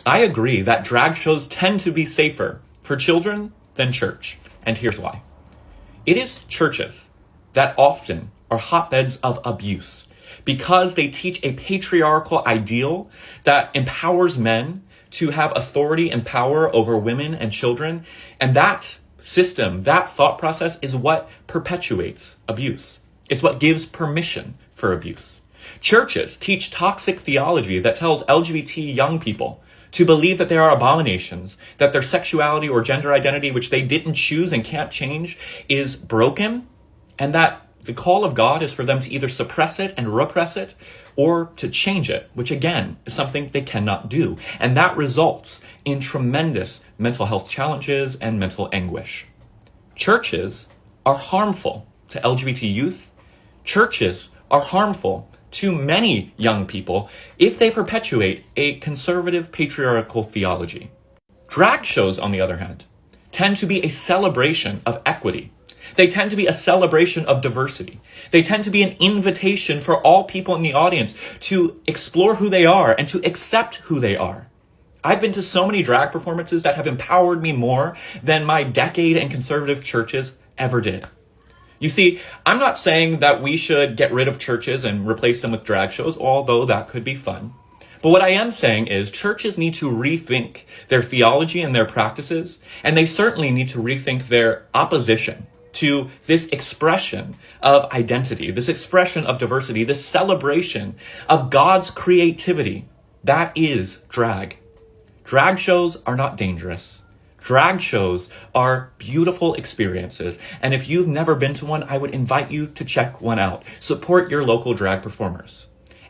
I agree that drag shows tend to be safer for children than church, and here's why. It is churches that often are hotbeds of abuse because they teach a patriarchal ideal that empowers men to have authority and power over women and children. And that system, that thought process is what perpetuates abuse. It's what gives permission for abuse. Churches teach toxic theology that tells LGBT young people to believe that they are abominations, that their sexuality or gender identity, which they didn't choose and can't change, is broken, and that the call of God is for them to either suppress it and repress it or to change it, which again is something they cannot do. And that results in tremendous mental health challenges and mental anguish. Churches are harmful to LGBT youth. Churches are harmful to many young people if they perpetuate a conservative patriarchal theology. Drag shows, on the other hand, tend to be a celebration of equity. They tend to be a celebration of diversity. They tend to be an invitation for all people in the audience to explore who they are and to accept who they are. I've been to so many drag performances that have empowered me more than my decade in conservative churches ever did. You see, I'm not saying that we should get rid of churches and replace them with drag shows, although that could be fun. But what I am saying is churches need to rethink their theology and their practices, and they certainly need to rethink their opposition to this expression of identity, this expression of diversity, this celebration of God's creativity. That is drag. Drag shows are not dangerous. Drag shows are beautiful experiences. And if you've never been to one, I would invite you to check one out. Support your local drag performers.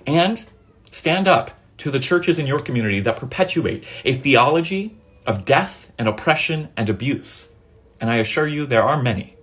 And stand up to the churches in your community that perpetuate a theology of death and oppression and abuse. And I assure you there are many.